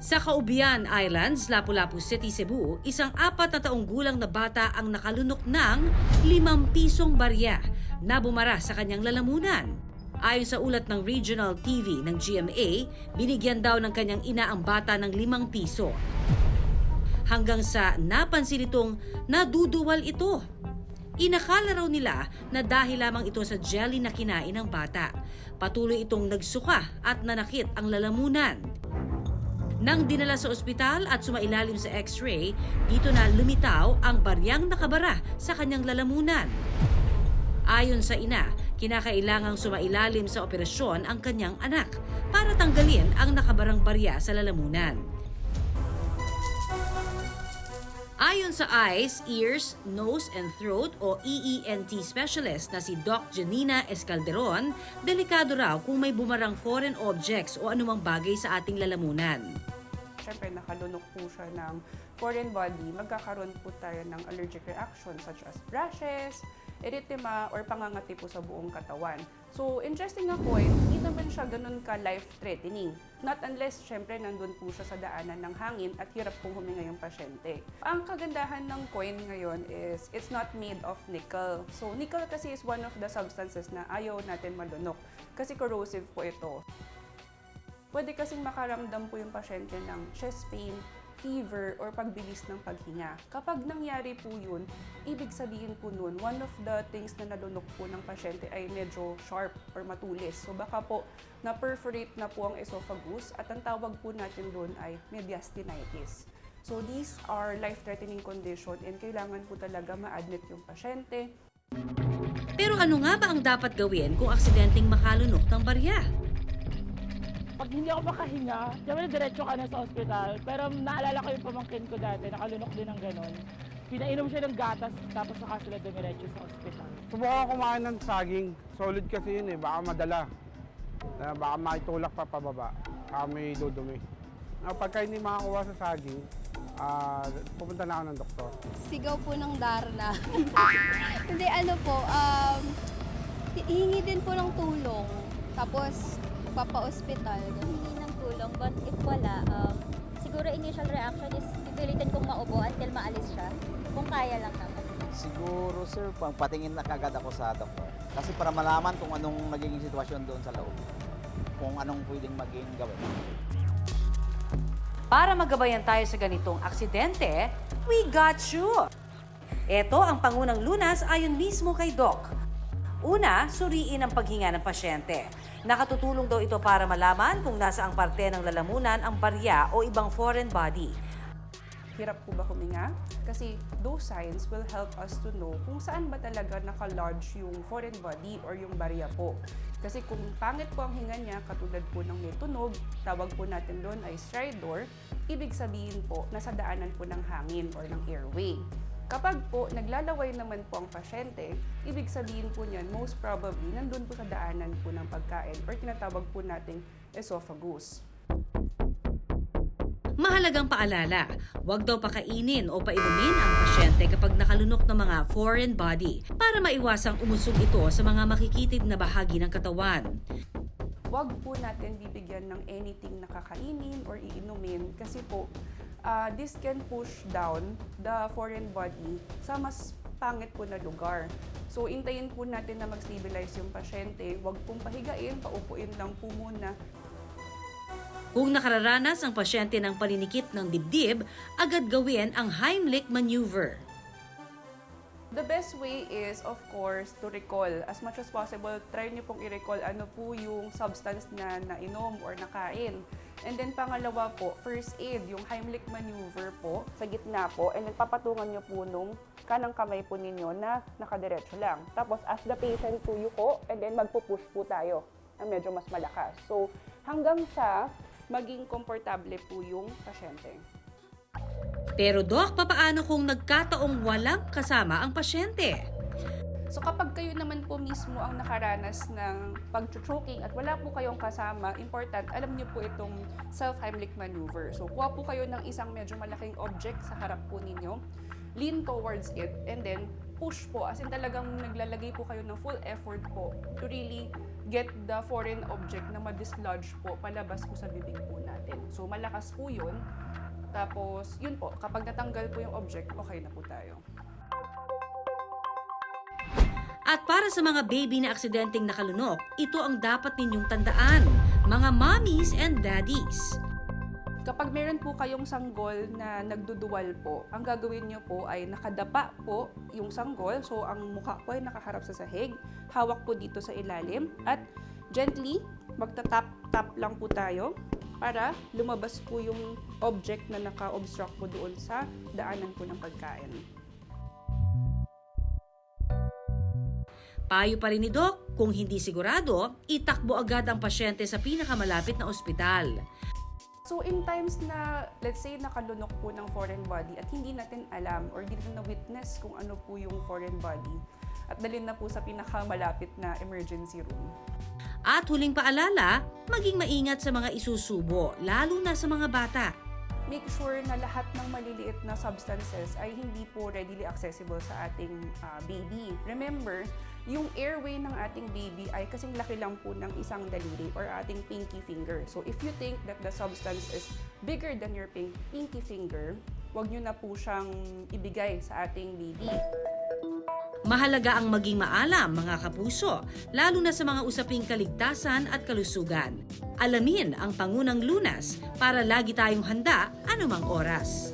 Sa Caubian Islands, Lapu-Lapu City, Cebu, isang 4 na taong gulang na bata ang nakalunok ng 5 pisong barya na bumara sa kanyang lalamunan. Ayon sa ulat ng Regional TV ng GMA, binigyan daw ng kanyang ina ang bata ng 5 piso. Hanggang sa napansin itong naduduwal ito. Inakala raw nila na dahil lamang ito sa jelly na kinain ng bata. Patuloy itong nagsuka at nanakit ang lalamunan. Nang dinala sa ospital at sumailalim sa x-ray, dito na lumitaw ang baryang nakabara sa kanyang lalamunan. Ayon sa ina, kinakailangang sumailalim sa operasyon ang kanyang anak para tanggalin ang nakabarang barya sa lalamunan. Ayon sa Eyes, Ears, Nose and Throat o EENT specialist na si Doc Janina Escalderon, delikado raw kung may bumarang foreign objects o anumang bagay sa ating lalamunan. Siyempre, nakalunok po siya ng foreign body, magkakaroon po tayo ng allergic reaction such as rashes, erythema, or pangangati po sa buong katawan. So, ingesting a coin, hindi naman siya ganun ka life-threatening. Not unless, siyempre, nandun po siya sa daanan ng hangin at hirap pong huminga yung pasyente. Ang kagandahan ng coin ngayon is, it's not made of nickel. So, nickel kasi is one of the substances na ayaw natin malunok kasi corrosive po ito. Pwede kasing makaramdam po yung pasyente ng chest pain, fever, or pagbilis ng paghinga. Kapag nangyari po yun, ibig sabihin po nun, one of the things na nalunok po ng pasyente ay medyo sharp or matulis. So baka po na-perforate na po ang esophagus at ang tawag po natin doon ay mediastinitis. So these are life-threatening condition and kailangan po talaga ma-admit yung pasyente. Pero ano nga ba ang dapat gawin kung aksidenteng makalunok ng barya? Pag hindi ako makahinga, siyempre diretso ka na sa ospital. Pero naalala ko yung pamangkin ko dati, nakalunok din ng ganon. Pinainom siya ng gatas, tapos saka sila dumiretso sa ospital. Subukan kumain ng saging. Solid kasi yun eh, baka madala. Baka maitulak pa pababa. Baka may dudumi. Pagka hindi makakuha sa saging, pupunta na ako ng doktor. Sigaw po ng Darna. Hindi, ano po, hihingi din po ng tulong. Tapos, papa-ospital. Hindi ng tulong, but if wala, siguro initial reaction is pipilitin kong maubo until maalis siya. Kung kaya lang naman. Siguro sir, patingin na kagad ako sa doktor. Kasi para malaman kung anong magiging sitwasyon doon sa loob. Kung anong pwedeng maging gawin. Para magabayan tayo sa ganitong aksidente, we got you! Ito ang pangunang lunas ayon mismo kay Doc. Una, suriin ang paghinga ng pasyente. Nakatutulong daw ito para malaman kung nasa ang parte ng lalamunan ang barya o ibang foreign body. Hirap po ba huminga? Kasi those signs will help us to know kung saan ba talaga nakalodge yung foreign body or yung barya po. Kasi kung pangit po ang hinga niya, katulad po ng may tunog, tawag po natin doon ay stridor, ibig sabihin po nasa daanan po ng hangin or ng airway. Kapag po naglalaway naman po ang pasyente, ibig sabihin po niyan most probably nandun po sa daanan po ng pagkain or tinatawag po nating esophagus. Mahalagang paalala, huwag daw pakainin o painumin ang pasyente kapag nakalunok ng mga foreign body para maiwasang umusog ito sa mga makikitid na bahagi ng katawan. Huwag po natin bibigyan ng anything na kakainin or iinumin kasi po this can push down the foreign body sa mas pangit po na lugar. So, intayin po natin na mag-stabilize yung pasyente. Huwag pong pahigain, paupuin lang po muna. Kung nakararanas ang pasyente ng paninikit ng dibdib, agad gawin ang Heimlich maneuver. The best way is, of course, to recall. As much as possible, try niyo pong i-recall ano po yung substance na nainom or nakain. And then pangalawa po, first aid, yung Heimlich maneuver po, sa gitna po, and then papatungan niyo po nung kanang kamay po ninyo na nakadiretso lang. Tapos as the patient po yuko, and then magpupush po tayo na medyo mas malakas. So hanggang sa maging komportable po yung pasyente. Pero Doc, papaano kung nagkataong walang kasama ang pasyente? So kapag kayo naman po mismo ang nakaranas ng pag-choking at wala po kayong kasama, important, alam niyo po itong self-Heimlich maneuver. So kuha po kayo ng isang medyo malaking object sa harap po ninyo, lean towards it, and then push po. As in talagang naglalagay po kayo ng full effort po to really get the foreign object na ma-dislodge po palabas po sa bibig po natin. natin. So malakas po yun. Tapos yun po, kapag natanggal po yung object, okay na po tayo. At para sa mga baby na aksidenteng nakalunok, ito ang dapat ninyong tandaan, mga mommies and daddies. Kapag meron po kayong sanggol na nagduduwal po, ang gagawin nyo po ay nakadapa po yung sanggol. So, ang mukha po ay nakaharap sa sahig. Hawak po dito sa ilalim. At gently, magta-tap-tap lang po tayo para lumabas po yung object na naka-obstruct po doon sa daanan po ng pagkain. Payo pa rin ni Doc, kung hindi sigurado, itakbo agad ang pasyente sa pinakamalapit na ospital. So in times na, let's say, nakalunok po ng foreign body at hindi natin alam or hindi natin na-witness kung ano po yung foreign body, at dalhin na po sa pinakamalapit na emergency room. At huling paalala, maging maingat sa mga isusubo, lalo na sa mga bata. Make sure na lahat ng maliliit na substances ay hindi po readily accessible sa ating baby. Remember, yung airway ng ating baby ay kasing laki lang po ng isang daliri or ating pinky finger. So if you think that the substance is bigger than your pinky finger, huwag nyo na po siyang ibigay sa ating baby. Mahalaga ang maging maalam, mga kapuso, lalo na sa mga usaping kaligtasan at kalusugan. Alamin ang Pangunang Lunas para lagi tayong handa anumang oras.